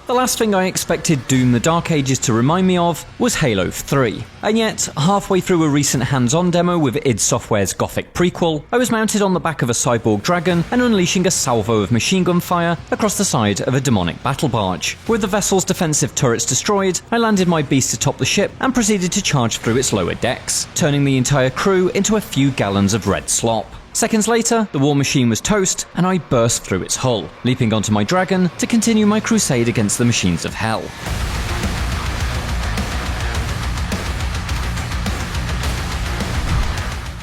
The last thing I expected Doom the Dark Ages to remind me of was Halo 3. And yet, halfway through a recent hands-on demo with id Software's Gothic prequel, I was mounted on the back of a cyborg dragon and unleashing a salvo of machine gun fire across the side of a demonic battle barge. With the vessel's defensive turrets destroyed, I landed my beast atop the ship and proceeded to charge through its lower decks, turning the entire crew into a few gallons of red slop. Seconds later, the war machine was toast, and I burst through its hull, leaping onto my dragon to continue my crusade against the machines of hell.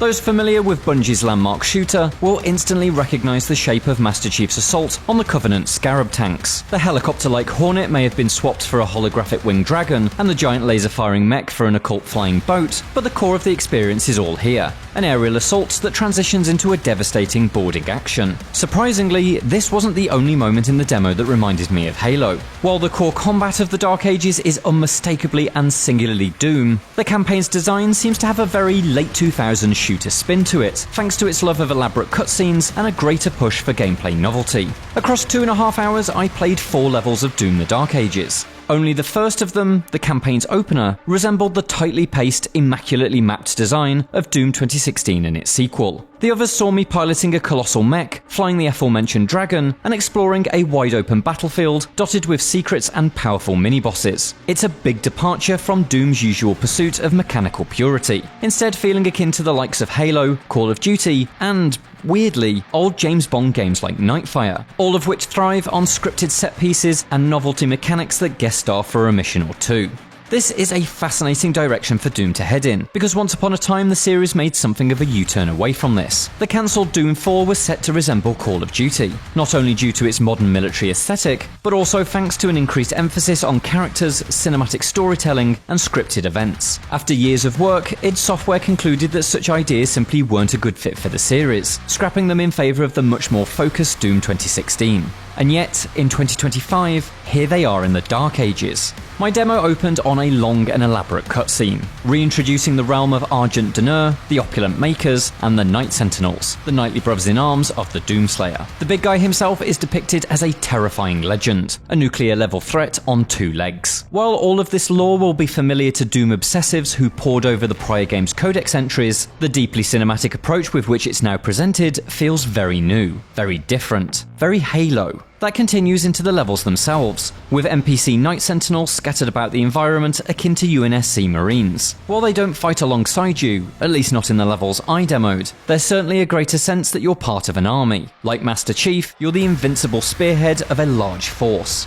Those familiar with Bungie's landmark shooter will instantly recognise the shape of Master Chief's assault on the Covenant Scarab tanks. The helicopter-like Hornet may have been swapped for a holographic winged dragon, and the giant laser-firing mech for an occult flying boat, but the core of the experience is all here. An aerial assault that transitions into a devastating boarding action. Surprisingly, this wasn't the only moment in the demo that reminded me of Halo. While the core combat of the Dark Ages is unmistakably and singularly Doom, the campaign's design seems to have a very late 2000s shooter spin to it, thanks to its love of elaborate cutscenes and a greater push for gameplay novelty. Across 2.5 hours, I played 4 levels of Doom the Dark Ages. Only the first of them, the campaign's opener, resembled the tightly paced, immaculately mapped design of Doom 2016 and its sequel. The others saw me piloting a colossal mech, flying the aforementioned dragon, and exploring a wide-open battlefield dotted with secrets and powerful mini-bosses. It's a big departure from Doom's usual pursuit of mechanical purity, instead feeling akin to the likes of Halo, Call of Duty, and, weirdly, old James Bond games like Nightfire, all of which thrive on scripted set pieces and novelty mechanics that guest star for a mission or two. This is a fascinating direction for Doom to head in, because once upon a time the series made something of a U-turn away from this. The cancelled Doom 4 was set to resemble Call of Duty, not only due to its modern military aesthetic, but also thanks to an increased emphasis on characters, cinematic storytelling, and scripted events. After years of work, id Software concluded that such ideas simply weren't a good fit for the series, scrapping them in favour of the much more focused Doom 2016. And yet, in 2025, here they are in the Dark Ages. My demo opened on a long and elaborate cutscene, reintroducing the realm of Argent D'Nur, the Opulent Makers, and the Night Sentinels, the knightly brothers in arms of the Doomslayer. The big guy himself is depicted as a terrifying legend, a nuclear-level threat on 2 legs. While all of this lore will be familiar to Doom obsessives who pored over the prior game's codex entries, the deeply cinematic approach with which it's now presented feels very new, very different, very Halo. That continues into the levels themselves, with NPC Night Sentinels scattered about the environment akin to UNSC Marines. While they don't fight alongside you, at least not in the levels I demoed, there's certainly a greater sense that you're part of an army. Like Master Chief, you're the invincible spearhead of a large force.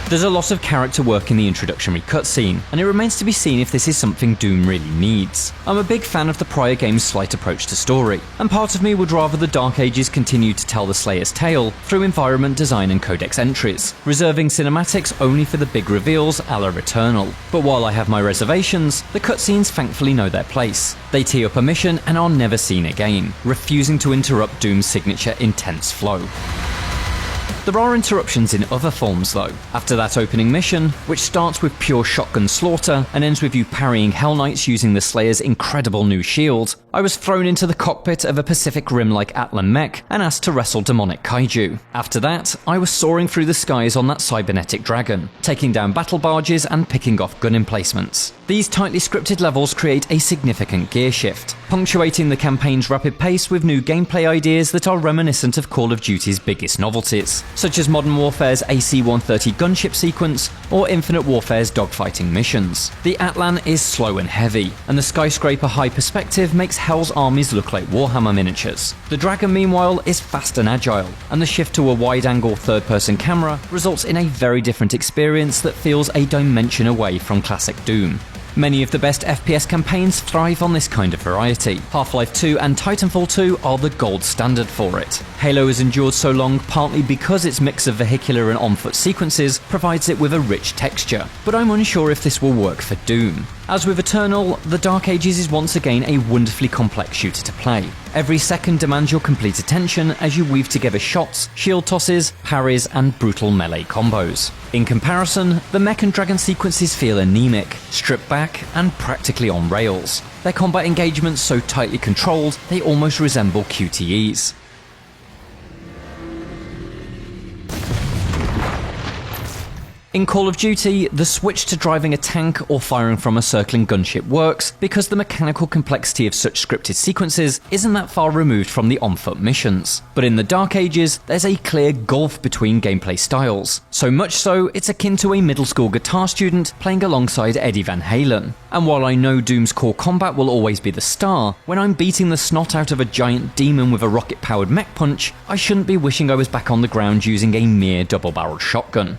There's a lot of character work in the introductory cutscene, and it remains to be seen if this is something Doom really needs. I'm a big fan of the prior game's slight approach to story, and part of me would rather the Dark Ages continue to tell the Slayer's tale through environment design and codex entries, reserving cinematics only for the big reveals a la Returnal. But while I have my reservations, the cutscenes thankfully know their place. They tee up a mission and are never seen again, refusing to interrupt Doom's signature intense flow. There are interruptions in other forms though. After that opening mission, which starts with pure shotgun slaughter and ends with you parrying Hell Knights using the Slayer's incredible new shield, I was thrown into the cockpit of a Pacific Rim-like Atlan mech and asked to wrestle demonic kaiju. After that, I was soaring through the skies on that cybernetic dragon, taking down battle barges and picking off gun emplacements. These tightly scripted levels create a significant gear shift, punctuating the campaign's rapid pace with new gameplay ideas that are reminiscent of Call of Duty's biggest novelties, such as Modern Warfare's AC-130 gunship sequence or Infinite Warfare's dogfighting missions. The Atlan is slow and heavy, and the skyscraper high perspective makes Hell's armies look like Warhammer miniatures. The Dragon, meanwhile, is fast and agile, and the shift to a wide-angle third-person camera results in a very different experience that feels a dimension away from classic Doom. Many of the best FPS campaigns thrive on this kind of variety. Half-Life 2 and Titanfall 2 are the gold standard for it. Halo has endured so long partly because its mix of vehicular and on-foot sequences provides it with a rich texture, but I'm unsure if this will work for Doom. As with Eternal, The Dark Ages is once again a wonderfully complex shooter to play. Every second demands your complete attention as you weave together shots, shield tosses, parries, and brutal melee combos. In comparison, the mech and dragon sequences feel anemic, stripped back, and practically on rails. Their combat engagements so tightly controlled, they almost resemble QTEs. In Call of Duty, the switch to driving a tank or firing from a circling gunship works because the mechanical complexity of such scripted sequences isn't that far removed from the on-foot missions. But in the Dark Ages, there's a clear gulf between gameplay styles. So much so, it's akin to a middle school guitar student playing alongside Eddie Van Halen. And while I know Doom's core combat will always be the star, when I'm beating the snot out of a giant demon with a rocket-powered mech punch, I shouldn't be wishing I was back on the ground using a mere double-barreled shotgun.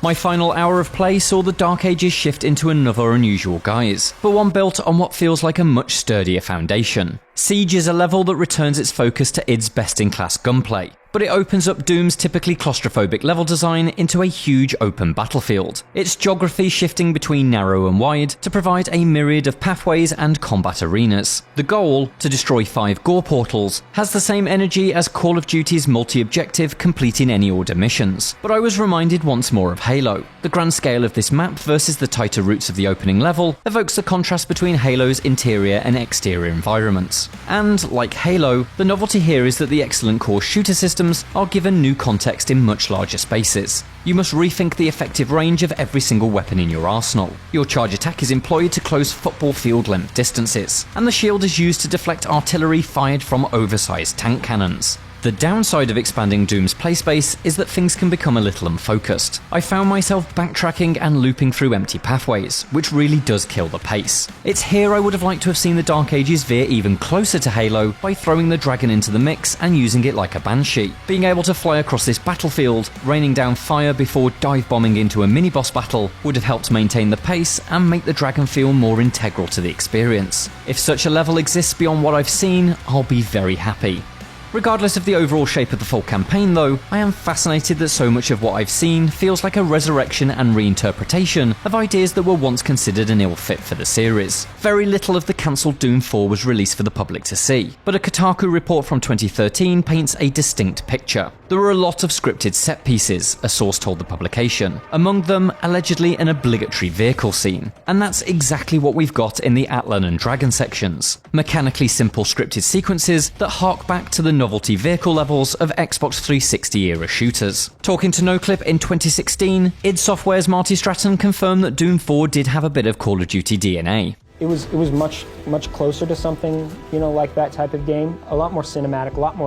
My final hour of play saw the Dark Ages shift into another unusual guise, but one built on what feels like a much sturdier foundation. Siege is a level that returns its focus to id's best-in-class gunplay, but it opens up Doom's typically claustrophobic level design into a huge open battlefield, its geography shifting between narrow and wide to provide a myriad of pathways and combat arenas. The goal, to destroy 5 gore portals, has the same energy as Call of Duty's multi-objective complete in any order missions, but I was reminded once more of Halo. The grand scale of this map versus the tighter routes of the opening level evokes the contrast between Halo's interior and exterior environments. And, like Halo, the novelty here is that the excellent core shooter systems are given new context in much larger spaces. You must rethink the effective range of every single weapon in your arsenal. Your charge attack is employed to close football field length distances, and the shield is used to deflect artillery fired from oversized tank cannons. The downside of expanding Doom's playspace is that things can become a little unfocused. I found myself backtracking and looping through empty pathways, which really does kill the pace. It's here I would have liked to have seen the Dark Ages veer even closer to Halo by throwing the dragon into the mix and using it like a banshee. Being able to fly across this battlefield, raining down fire before dive bombing into a mini-boss battle would have helped maintain the pace and make the dragon feel more integral to the experience. If such a level exists beyond what I've seen, I'll be very happy. Regardless of the overall shape of the full campaign though, I am fascinated that so much of what I've seen feels like a resurrection and reinterpretation of ideas that were once considered an ill fit for the series. Very little of the cancelled Doom 4 was released for the public to see, but a Kotaku report from 2013 paints a distinct picture. There were a lot of scripted set pieces, a source told the publication, among them allegedly an obligatory vehicle scene, and that's exactly what we've got in the Atlan and Dragon sections. Mechanically simple scripted sequences that hark back to the novelty vehicle levels of Xbox 360 era shooters. Talking to NoClip in 2016, id Software's Marty Stratton confirmed that Doom 4 did have a bit of Call of Duty DNA. It was much closer to something, like that type of game. A lot more cinematic, a lot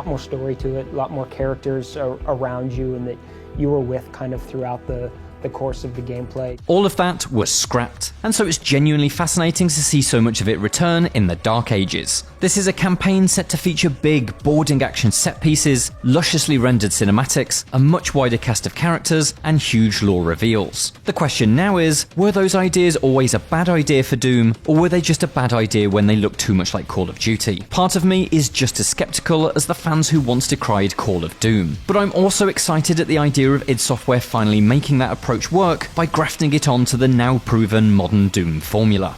more story to it, a lot more characters around you and that you were with kind of throughout the course of the gameplay. All of that was scrapped, and so it's genuinely fascinating to see so much of it return in the Dark Ages. This is a campaign set to feature big, boarding action set pieces, lusciously rendered cinematics, a much wider cast of characters, and huge lore reveals. The question now is, were those ideas always a bad idea for Doom, or were they just a bad idea when they looked too much like Call of Duty? Part of me is just as skeptical as the fans who once decried Call of Doom, but I'm also excited at the idea of id Software finally making that approach work by grafting it onto the now proven modern Doom formula.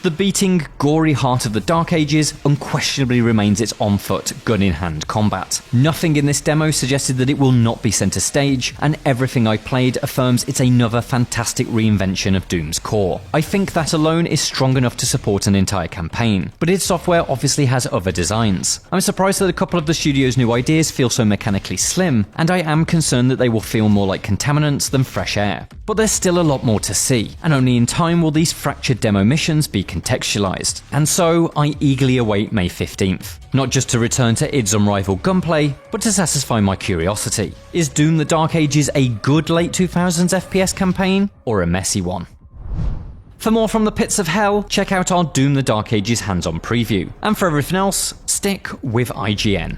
The beating, gory heart of the Dark Ages unquestionably remains its on-foot, gun-in-hand combat. Nothing in this demo suggested that it will not be centre stage, and everything I played affirms it's another fantastic reinvention of Doom's core. I think that alone is strong enough to support an entire campaign, but id Software obviously has other designs. I'm surprised that a couple of the studio's new ideas feel so mechanically slim, and I am concerned that they will feel more like contaminants than fresh air. But there's still a lot more to see, and only in time will these fractured demo missions be contextualized, and so I eagerly await May 15th. Not just to return to id's unrivaled gunplay, but to satisfy my curiosity. Is Doom the Dark Ages a good late 2000s FPS campaign, or a messy one? For more from the pits of hell, check out our Doom the Dark Ages hands-on preview, and for everything else, stick with IGN.